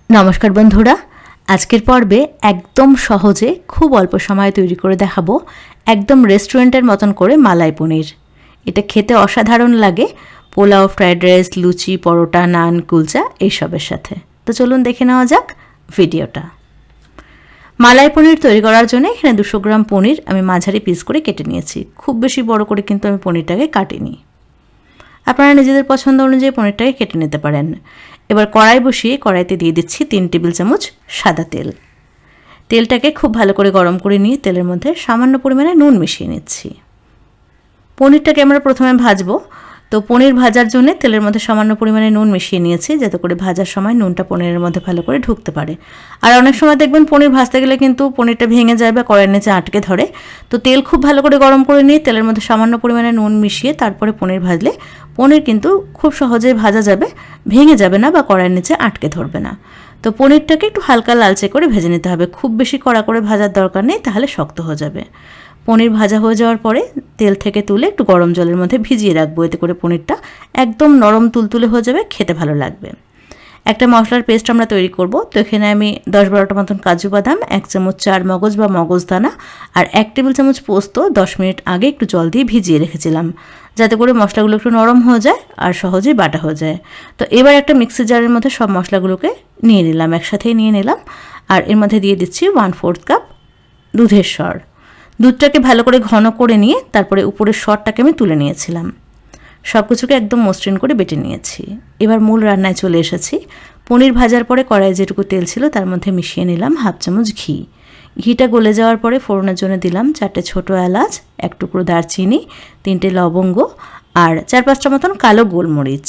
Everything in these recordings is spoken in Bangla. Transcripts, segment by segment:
নমস্কার বন্ধুরা, আজকের পর্বে একদম সহজে খুব অল্প সময়ে তৈরি করে দেখাবো একদম রেস্টুরেন্টের মতন করে মালাই পনির। এটা খেতে অসাধারণ লাগে পোলাও, ফ্রাইড রাইস, লুচি, পরোটা, নান, কুলচা এইসবের সাথে। তো চলুন দেখে নেওয়া যাক ভিডিওটা। মালাই পনির তৈরি করার জন্য এখানে 200 গ্রাম পনির আমি মাঝারি পিস করে কেটে নিয়েছি। খুব বেশি বড় করে কিন্তু আমি পনিরটাকে কাটিনি। আপনারা নিজেদের পছন্দ অনুযায়ী পনিরটাকে কেটে নিতে পারেন। এবার কড়াই বসিয়ে কড়াইতে দিয়ে দিচ্ছি 3 টেবিল চামচ সাদা তেল। তেলটাকে খুব ভালো করে গরম করে নিয়ে তেলের মধ্যে সামান্য পরিমাণে নুন মিশিয়ে নিচ্ছি। পনিরটাকে আমরা প্রথমে ভাজবো, তো পনির ভাজার জন্য তেলের মধ্যে সামান্য পরিমাণে নুন মিশিয়ে নিয়েছি, যাতে করে ভাজার সময় নুনটা পনিরের মধ্যে ভালো করে ঢুকতে পারে। আর অনেক সময় দেখবেন পনির ভাজতে গেলে কিন্তু পনিরটা ভেঙে যায় বা কড়াইয়ের নিচে আটকে ধরে। তো তেল খুব ভালো করে গরম করে নিয়ে তেলের মধ্যে সামান্য পরিমাণে নুন মিশিয়ে তারপরে পনির ভাজলে পনির কিন্তু খুব সহজেই ভাজা যাবে, ভেঙে যাবে না বা কড়াইয়ের নিচে আটকে ধরবে না। তো পনিরটাকে একটু হালকা লালচে করে ভেজে নিতে হবে, খুব বেশি কড়া করে ভাজার দরকার নেই, তাহলে শক্ত হয়ে যাবে। পনির ভাজা হয়ে যাওয়ার পরে তেল থেকে তুলে একটু গরম জলের মধ্যে ভিজিয়ে রাখবো, এতে করে পনিরটা একদম নরম তুলতুলে হয়ে যাবে, খেতে ভালো লাগবে। একটা মশলার পেস্ট আমরা তৈরি করব। তো এখানে আমি 10-12টা মতন কাজু বাদাম, 1 চামচ চার মগজ বা মগজদানা আর 1 টেবিল চামচ পোস্ত 10 মিনিট আগে একটু জল দিয়ে ভিজিয়ে রেখেছিলাম, যাতে করে মশলাগুলো একটু নরম হয়ে যায় আর সহজেই বাটা হয়ে যায়। তো এবার একটা মিক্সি জারের মধ্যে সব মশলাগুলোকে নিয়ে নিলাম, একসাথেই নিয়ে নিলাম। আর এর মধ্যে দিয়ে দিচ্ছি 1/4 কাপ দুধের সর। দুধটাকে ভালো করে ঘন করে নিয়ে তারপরে উপরের সরটাকে আমি তুলে নিয়েছিলাম। সব কিছুকে একদম মসৃণ করে বেটে নিয়েছি। এবার মূল রান্নায় চলে এসেছি। পনির ভাজার পরে কড়াইয়ে যেটুকু তেল ছিল তার মধ্যে মিশিয়ে নিলাম 1/2 চামচ ঘি। ঘিটা গলে যাওয়ার পরে ফোড়নের জন্য দিলাম 4টে ছোটো এলাচ, 1 টুকরো দারচিনি, 3টে লবঙ্গ আর 4-5টা মতন কালো গোলমরিচ।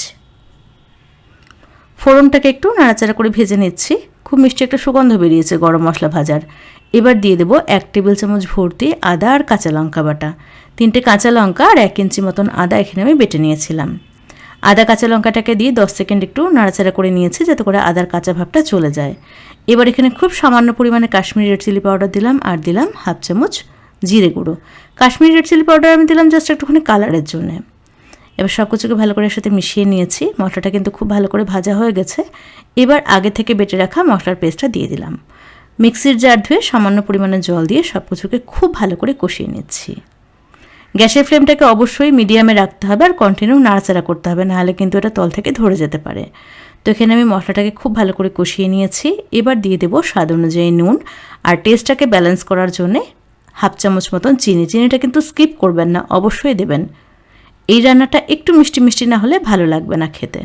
ফোড়নটাকে একটু নাড়াচাড়া করে ভেজে নিচ্ছি। খুব মিষ্টি একটা সুগন্ধ বেরিয়েছে গরম মশলা ভাজার। এবার দিয়ে দেবো 1 টেবিল চামচ ভর্তি আদা আর কাঁচা লঙ্কা বাটা। 3টে কাঁচা লঙ্কা আর 1 ইঞ্চি মতন আদা এখানে আমি বেটে নিয়েছিলাম। আদা কাঁচা লঙ্কাটাকে দিয়ে 10 সেকেন্ড একটু নাড়াচাড়া করে নিয়েছি, যাতে করে আদার কাঁচা ভাবটা চলে যায়। এবার এখানে খুব সামান্য পরিমাণে কাশ্মীরি রেড চিলি পাউডার দিলাম আর দিলাম 1/2 চামচ জিরে গুঁড়ো। কাশ্মীরি রেড চিলি পাউডার আমি দিলাম জাস্ট একটুখানি কালারের জন্য। এবার সব কিছুকে ভালো করে একসাথে মিশিয়ে নিয়েছি। মশলাটা কিন্তু খুব ভালো করে ভাজা হয়ে গেছে। এবার আগে থেকে বেটে রাখা মশলার পেস্টটা দিয়ে দিলাম। মিক্সির জার ধুয়ে সামান্য পরিমাণে জল দিয়ে সব কিছুকে খুব ভালো করে কষিয়ে নিচ্ছি। গ্যাসের ফ্লেমটাকে অবশ্যই মিডিয়ামে রাখতে হবে আর কন্টিনিউ নাড়াচাড়া করতে হবে, নাহলে কিন্তু এটা তল থেকে ধরে যেতে পারে। তো এখানে আমি মশলাটাকে খুব ভালো করে কষিয়ে নিয়েছি। এবার দিয়ে দেবো স্বাদ অনুযায়ী নুন আর টেস্টটাকে ব্যালেন্স করার জন্যে 1/2 চামচ মতন চিনি। চিনিটা কিন্তু স্কিপ করবেন না, অবশ্যই দেবেন। এই রান্নাটা একটু মিষ্টি মিষ্টি না হলে ভালো লাগবে না খেতে।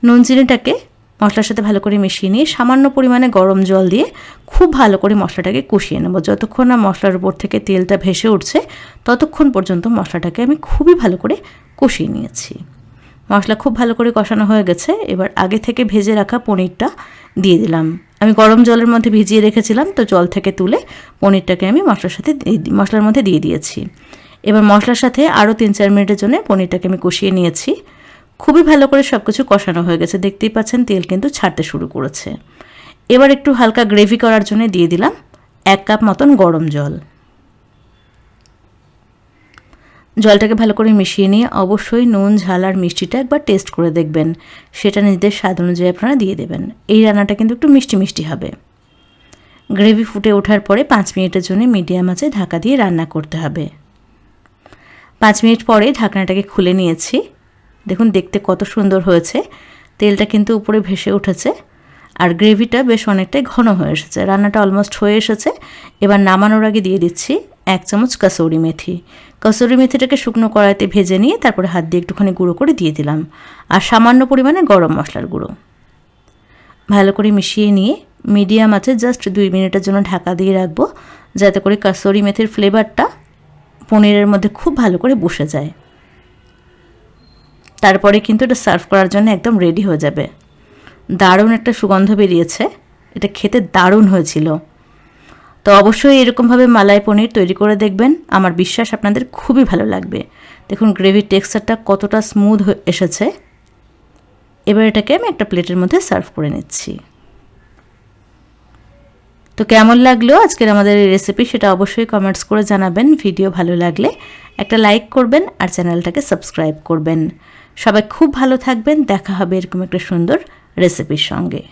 নুন চিনিটাকে মশলার সাথে ভালো করে মিশিয়ে নিয়ে সামান্য পরিমাণে গরম জল দিয়ে খুব ভালো করে মশলাটাকে কষিয়ে নেব। যতক্ষণ না মশলার উপর থেকে তেলটা ভেসে উঠছে ততক্ষণ পর্যন্ত মশলাটাকে আমি খুবই ভালো করে কষিয়ে নিয়েছি। মশলা খুব ভালো করে কষানো হয়ে গেছে। এবার আগে থেকে ভেজে রাখা পনিরটা দিয়ে দিলাম। আমি গরম জলের মধ্যে ভিজিয়ে রেখেছিলাম, তো জল থেকে তুলে পনিরটাকে আমি মশলার মধ্যে দিয়ে দিয়েছি। এবার মশলার সাথে আরও 3-4 মিনিটের জন্য পনিরটাকে আমি কষিয়ে নিয়েছি। খুবই ভালো করে সব কিছু কষানো হয়ে গেছে, দেখতেই পাচ্ছেন তেল কিন্তু ছাড়তে শুরু করেছে। এবার একটু হালকা গ্রেভি করার জন্য দিয়ে দিলাম 1 কাপ মতন গরম জল। জলটাকে ভালো করে মিশিয়ে নিয়ে অবশ্যই নুন, ঝাল আর মিষ্টিটা একবার টেস্ট করে দেখবেন, সেটা নিজেদের স্বাদ অনুযায়ী আপনারা দিয়ে দেবেন। এই রান্নাটা কিন্তু একটু মিষ্টি মিষ্টি হবে। গ্রেভি ফুটে ওঠার পরে 5 মিনিটের জন্য মিডিয়াম আঁচে ঢাকা দিয়ে রান্না করতে হবে। 5 মিনিট পরে ঢাকনাটাকে খুলে নিয়েছি। দেখুন দেখতে কত সুন্দর হয়েছে, তেলটা কিন্তু উপরে ভেসে উঠেছে আর গ্রেভিটা বেশ অনেকটাই ঘন হয়ে এসেছে। রান্নাটা অলমোস্ট হয়ে এসেছে। এবার নামানোর আগে দিয়ে দিচ্ছি 1 চামচ কাসুরি মেথি। কাসুরি মেথিটাকে শুকনো কড়াইতে ভেজে নিয়ে তারপরে হাত দিয়ে একটুখানি গুঁড়ো করে দিয়ে দিলাম আর সামান্য পরিমাণে গরম মশলার গুঁড়ো। ভালো করে মিশিয়ে নিয়ে মিডিয়াম আঁচে জাস্ট 2 মিনিটের জন্য ঢাকা দিয়ে রাখবো, যাতে করে কাসুরি মেথির ফ্লেভারটা পনিরের মধ্যে খুব ভালো করে বসে যায়। তারপরে কিন্তু এটা সার্ভ করার জন্য একদম রেডি হয়ে যাবে। দারুণ একটা সুগন্ধ বেরিয়েছে, এটা খেতে দারুণ হয়েছিল। তো অবশ্যই এরকমভাবে মালাই পনির তৈরি করে দেখবেন, আমার বিশ্বাস আপনাদের খুবই ভালো লাগবে। দেখুন গ্রেভির টেক্সচারটা কতটা স্মুথ এসেছে। এবার এটাকে আমি একটা প্লেটের মধ্যে সার্ভ করে নিচ্ছি। তো কেমন লাগলো আজকের আমাদের এই রেসিপি সেটা অবশ্যই কমেন্টস করে জানাবেন। ভিডিও ভালো লাগলে একটা লাইক করবেন আর চ্যানেলটাকে সাবস্ক্রাইব করবেন। সবাই খুব ভালো থাকবেন। দেখা হবে এরকম একটা সুন্দর রেসিপির সঙ্গে।